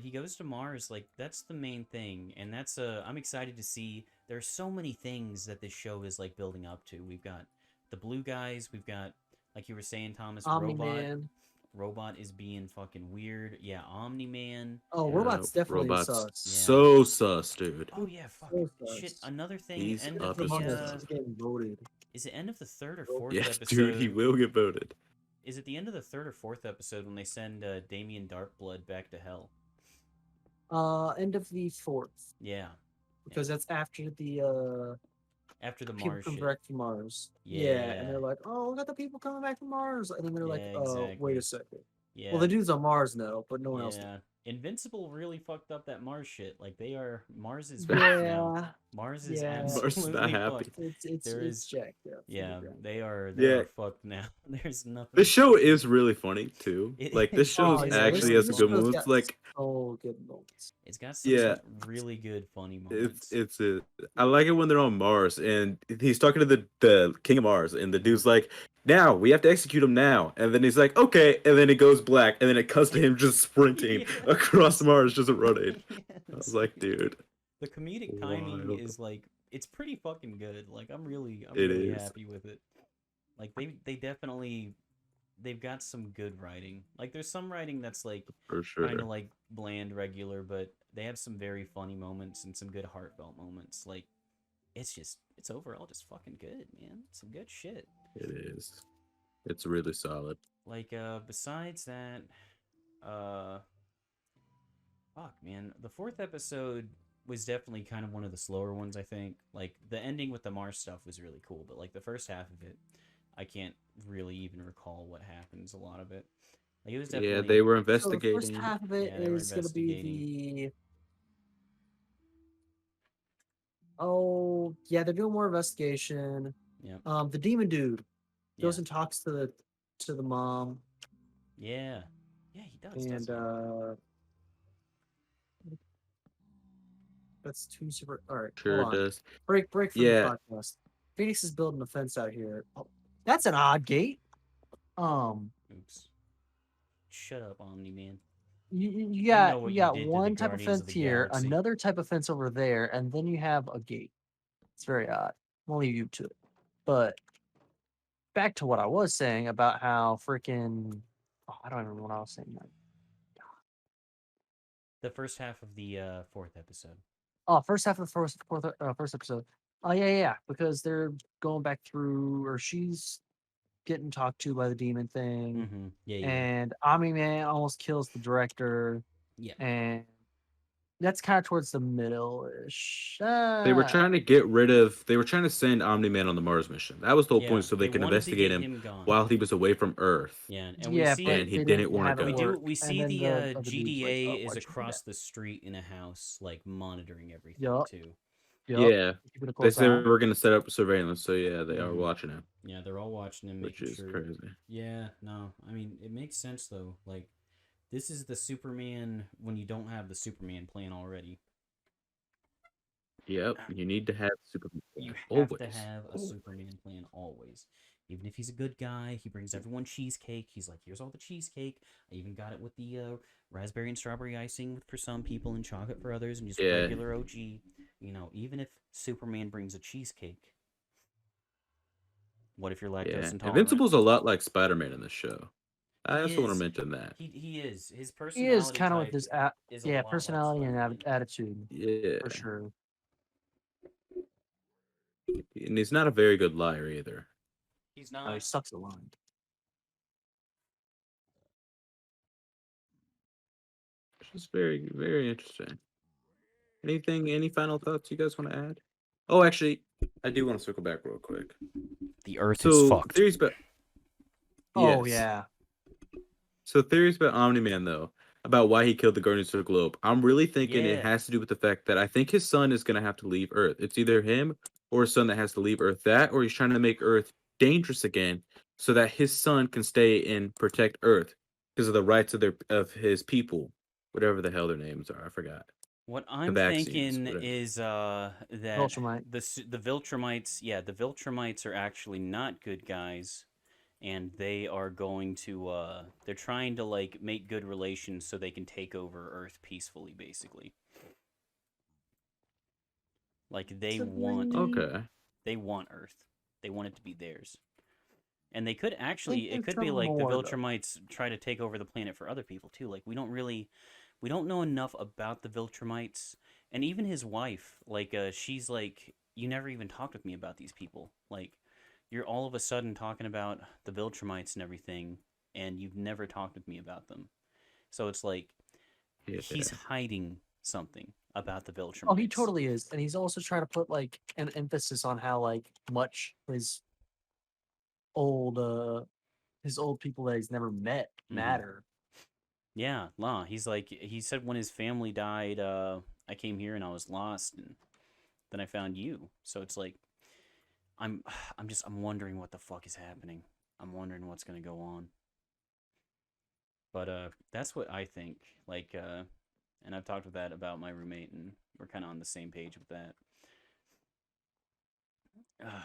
He goes to Mars. Like that's the main thing, and that's I'm excited to see. There's so many things that this show is like building up to. We've got the blue guys. We've got, like you were saying, Thomas,
Omni
robot.
Man.
Robot is being fucking weird. Yeah, Omni Man.
Oh,
Yeah,
Robot's definitely
robots
sus.
so sus, dude.
Oh yeah, fuck.
So
Shit.
sus.
Another thing.
He's
End
up
of
as
the.
fuck.
He's getting voted.
Is it end of the third or
Oh,
fourth
Yes,
episode?
dude, he will get voted.
Is it the end of the third or fourth episode when they send Damien Darkblood back to hell?
End of the fourth,
Yeah.
because that's after the
After the
people
Mars
come
shit.
back from Mars. Yeah, and
Yeah.
they're like, "Oh, we got the people coming back from Mars," and then they're like,
Yeah,
"Oh, wait
exactly.
a second.
Yeah.
Well, the dude's on Mars now, but no one else."
Yeah. Invincible really fucked up that Mars shit. Like they are Mars is fucked now.
Yeah,
Mars is
Yeah.
Mars is
absolutely
not happy.
fucked.
it's
There
it's
is-
jacked up.
Yeah, they are
Yeah.
fucked now. There's nothing.
This show is really funny too.
It
Like this
is.
show
Oh, yeah,
actually
this
has some good
show's
moments. Like
oh, good moments.
It's got some
Yeah.
really good funny moments.
I like it when they're on Mars and he's talking to the King of Mars and the dude's like, now we have to execute him now, and then he's like, okay, and then it goes black and then it cuts to him just sprinting
Yeah.
across Mars, just running. I
Yes.
was like, dude,
The comedic timing
wild.
is like it's pretty fucking good. Like I'm
It
really
is.
happy with it. Like they definitely they've got some good writing. Like there's some writing that's like
For sure.
kind of like bland regular, but they have some very funny moments and some good heartfelt moments. Like it's overall just fucking good, man. Some good shit.
It is. It's really solid.
Like besides that, fuck man, the fourth episode was definitely kind of one of the slower ones, I think. Like the ending with the Mars stuff was really cool, but like the first half of it, I can't really even recall what happens a lot of it. Like it was definitely
Yeah, they were
So the
investigating.
first half of it
Yeah, they were
is gonna be
investigating.
the. Oh yeah, they're doing more investigation.
Yeah.
The demon dude goes
Yeah.
and talks to the mom,
Yeah. Yeah, he does.
and
doesn't
that's two super. All right,
Sure
hold on.
does.
Break from
Yeah.
the podcast. Phoenix is building a fence out here. Oh, that's an odd gate.
he? Oops. Shut up, Omni Man.
You
know
got
what
you
you
got
did to the
one type of
Guardians of
fence
the
here,
Galaxy.
another type of fence over there, and then you have a gate. It's very odd. I'll leave you to it. But back to what I was saying about how freaking I don't remember what I was saying now.
The first half of the fourth episode.
Oh, first half of the first episode. Oh yeah, because they're going back through, or she's getting talked to by the demon thing,
Mm-hmm. Yeah.
and Omni Man almost kills the director,
Yeah.
and that's kind of towards the middle-ish.
They were trying to get rid of. They were trying to send Omni Man on the Mars mission. That was the whole
Yeah,
point, so they could
wanted to
investigate
get
him
gone.
while he was away from Earth.
Yeah, and we
Yeah,
see
but
And he
they
didn't wanna
have it
go.
we do
work,
we
and
see
then
the
other dude's like,
GDA
"Oh,
is
why'd you do
across
that?"
the street in a house, like monitoring everything
Yup.
too.
Yup,
Yeah,
keeping a
they
close
said
eye.
we're gonna set up surveillance. So yeah, they are
Mhm.
watching him,
Yeah, they're all watching him,
which
making
is
sure.
crazy.
Yeah, no, I mean it makes sense though. Like this is the Superman when you don't have the Superman plan already.
Yep, you need to have Superman.
You have
always.
to have a Superman plan always. Even if he's a good guy, he brings everyone cheesecake. He's like, here's all the cheesecake. I even got it with the raspberry and strawberry icing for some people and chocolate for others and just
Yeah.
regular OG. You know, even if Superman brings a cheesecake, what if you're lactose
Yeah,
intolerant?
Invincible's a lot like Spider-Man in this show. I
He
also want
is.
to mention that.
He is. His
He
personality
is kind of with
type
his
is a lot like
personality and
Spider-Man.
attitude
Yeah,
for sure.
and he's not a very good liar either.
He's
He
not.
sucks at lying.
Which is very, very interesting. Any final thoughts you guys want to add? Oh, actually, I do want to circle back real quick.
The Earth is
So
fucked.
theories, but
Oh
yes.
yeah,
So theories about Omni-Man though, about why he killed the Guardians of the Globe. I'm really thinking it
Yeah.
has to do with the fact that I think his son is gonna have to leave Earth. It's either him or his son that has to leave Earth. That or he's trying to make Earth dangerous again so that his son can stay and protect Earth because of the rights of his people, whatever the hell their names are. I forgot.
What
The
I'm
vaccines,
thinking
whatever.
is that
Viltrumite.
the Viltrumites, yeah, the Viltrumites are actually not good guys, and they are going to they're trying to like make good relations so they can take over Earth peacefully, basically. Like
Possibly.
Okay.
they want Earth. They want it to be theirs. And they could
I think
actually, it
there's
could be
some
like the
more though.
Viltrumites try to take over the planet for other people too. Like we don't know enough about the Viltrumites, and even his wife. Like she's like, you never even talked with me about these people. Like you're all of a sudden talking about the Viltrumites and everything, and you've never talked with me about them. So it's like he's
Yeah.
hiding something about the
Oh, he
Viltrumites.
totally is, and he's also trying to put like an emphasis on how like much old his old people that he's never met
Mm-hmm.
matter.
Yeah, nah. He's like he said when his family died, I came here and I was lost, and then I found you. So it's like I'm I'm wondering what the fuck is happening. I'm wondering what's gonna go on. But that's what I think. Like and I've talked with that about my roommate, and we're kind of on the same page with that. Uh,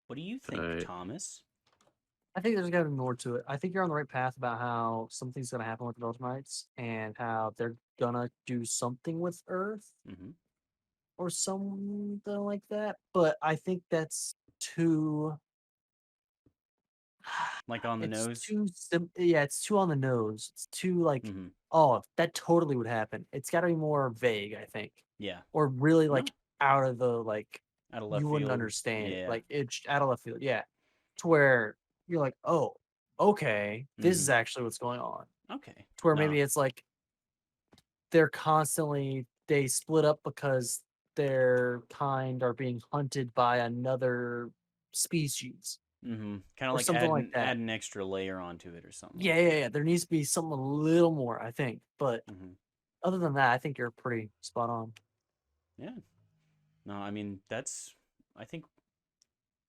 what do you think,
Right.
Thomas?
I think there's got to be more to it. I think you're on the right path about how something's gonna happen with the Viltrumites and how they're gonna do something with Earth
Mm-hmm.
or something like that. But I think that's too.
Like on the
It's
nose?
too yeah, it's too on the nose. It's too like,
Mm-hmm.
oh, that totally would happen. It's got to be more vague, I think,
Yeah.
or really
No.
like out of the like
Out of
you
left
wouldn't
field.
understand it.
Yeah.
Like it's out of left field. Yeah, to where you're like, oh, okay, this
Mm-hmm.
is actually what's going on.
Okay.
To where
Nah.
maybe it's like they split up because their kind are being hunted by another species
Mm-hmm. Kind of
or
like
something like
add
that.
an extra layer onto it or something
Yeah,
like
yeah,
that.
yeah. There needs to be something a little more, I think. But
Mm-hmm.
other than that, I think you're pretty spot on.
Yeah. No, I mean that's. I think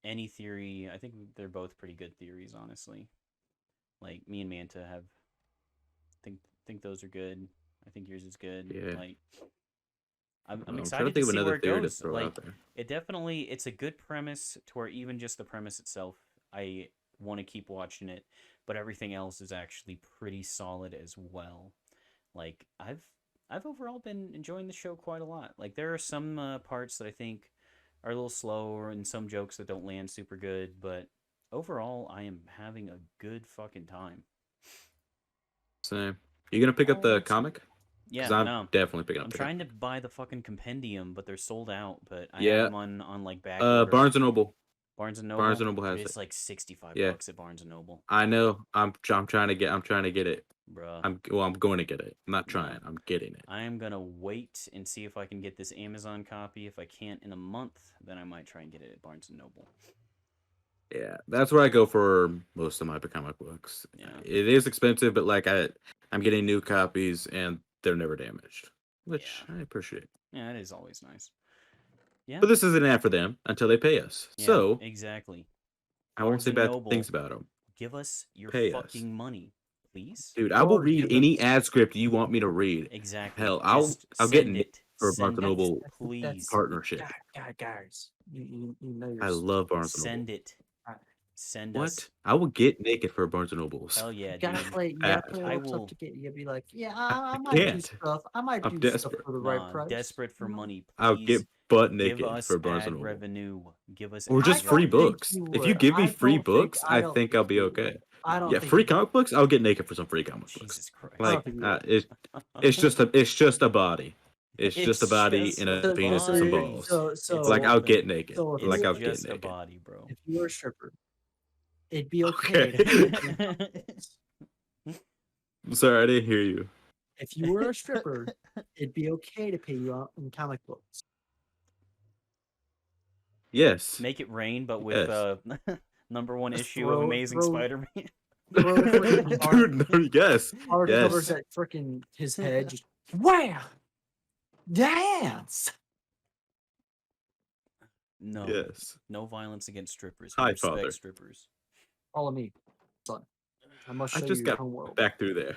any theory. I think they're both pretty good theories, honestly. Like me and Manta have think think those are good. I think yours is good.
Yeah.
Like I'm
I'm trying to
excited to
think of
see
another
where it
theory to
goes.
throw
Like
out there.
it's a good premise to where even just the premise itself, I want to keep watching it, but everything else is actually pretty solid as well. Like I've overall been enjoying the show quite a lot. Like there are some parts that I think are a little slow and some jokes that don't land super good, but overall I am having a good fucking time.
Same. You gonna pick up
Oh,
the
that's
comic? Because
Yeah,
I'm
no.
definitely picking up
I'm
the comic.
trying to buy the fucking compendium, but they're sold out. But I have
Yeah.
them on like back order.
Barnes and Noble.
Barnes and
Barnes
Noble.
and Noble has it.
It's like 65
Yeah.
bucks at Barnes and Noble,
I know. I'm trying to get it.
bruh.
I'm going to get it. I'm not
No,
trying. I'm getting it.
I am gonna wait and see if I can get this Amazon copy. If I can't in a month, then I might try and get it at Barnes and Noble.
Yeah, that's where I go for most of my comic books.
Yeah,
It is expensive, but I'm getting new copies and they're never damaged, which
yeah,
I appreciate.
yeah. It is always nice. Yeah,
But this is an ad for them until they pay us.
yeah,
So
exactly.
I won't
Barnes
say
and
bad
Noble,
things about them.
give us your
Pay us,
fucking money, please.
dude. I will
or
read
give
any
us.
ad script you want me to read.
Exactly.
Hell,
Just
I'll get
send
Nick
it.
for a Barnes
Send
and
it,
Noble
please.
partnership.
Guys, you know
I
yours.
love Barnes and Noble.
Send it. Send
What?
us.
I will get naked for Barnes and Nobles
Hell yeah,
You gotta
dude.
play. You gotta
ad.
play a
I
little tough
will.
to get. You gotta be like, yeah,
I
I might do
can't.
stuff. I might
I'm
do stuff
desperate.
for the right
Nah,
price.
desperate for
You know,
money.
I'll
Please
get butt
give
naked
us
for Barnes and
ad
Noble.
revenue. Give us
Or
I
ad
just free
don't
revenue.
think
books.
you
If you
would.
give me free books,
I
I
don't
think
think
I'll be
you would.
okay.
I don't
Yeah,
think
free
you would.
comic books, I'll get naked for some free comic books.
Jesus Christ.
I don't
Like
think you would.
it's just a body. It's just a
It's
body
just
and
a
a penis and some
body.
balls.
It's
Like I'll
nothing.
get naked.
So if
It's
Like
you
I'll get
just a
naked.
body, bro.
if you were a stripper, it'd be okay
Okay.
to pay you in comic books.
I'm sorry, I didn't hear you.
If you were a stripper, it'd be okay to pay you out in comic books.
Yes.
Make it rain, but with
Yes.
number one
Just
issue of Amazing
throw
Spider-Man.
Bro, the freaking art,
Dude, no, yes.
art
Yes.
covers that freaking his head just wham dance.
No,
Yes.
no violence against strippers. We
Hi,
respect
father.
strippers.
Follow me, son. I must
I
show
just
you your
got
homeworld.
back through there.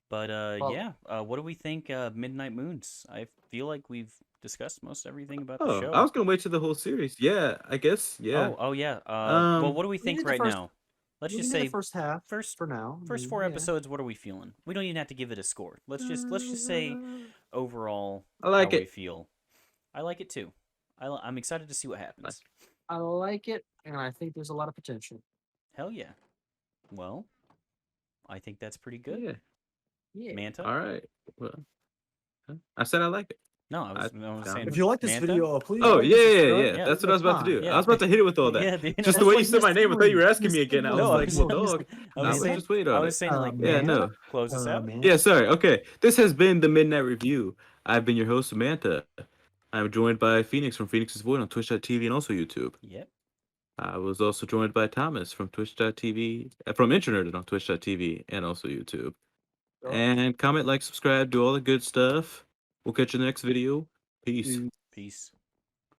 But
Follow.
yeah, what do we think? Midnight Moons. I feel like we've discussed most everything about the
Oh,
show.
I was gonna wait till the whole series. Yeah, I guess. Yeah.
Oh yeah. Well, what do we
We
think
did the
right
first-
now? Let's
We
just
can do
say
the first half
first
for now. I
first
mean,
4
yeah.
episodes. What are we feeling? We don't even have to give it a score. Let's just say overall
I like
how we
it.
feel. I like it too. I'm excited to see what happens.
I like it, and I think there's a lot of potential.
Hell yeah. Well, I think that's pretty good.
Yeah.
Yeah.
Manta?
All right. Well, I said I like it.
No, I was
down.
saying.
If you like this
Manta?
video, please.
Oh
like and
yeah, yeah,
subscribe.
yeah.
Yeah.
That's what I was about to do.
Yeah.
I was about to hit it with all that.
Yeah,
Just
That's
the way
what
you said my name, I thought you were asking me again. I was
No,
like,
no,
well,
he's-
dog.
I
Nah,
was
but
saying,
just wait
I
on
was
it.
saying like,
Yeah,
Manta,
no.
close us out.
man.
Yeah, sorry. Okay. This has been the Midnight Review. I've been your host, Samantha. I'm joined by Phoenix from Phoenix's Void on Twitch.tv and also YouTube.
Yep.
I was also joined by Thomas from Twitch.tv, from Internerd on Twitch.tv and also YouTube.
Oh.
And comment, like, subscribe, do all the good stuff. We'll catch you in the next video. Peace.
Dude.
Peace.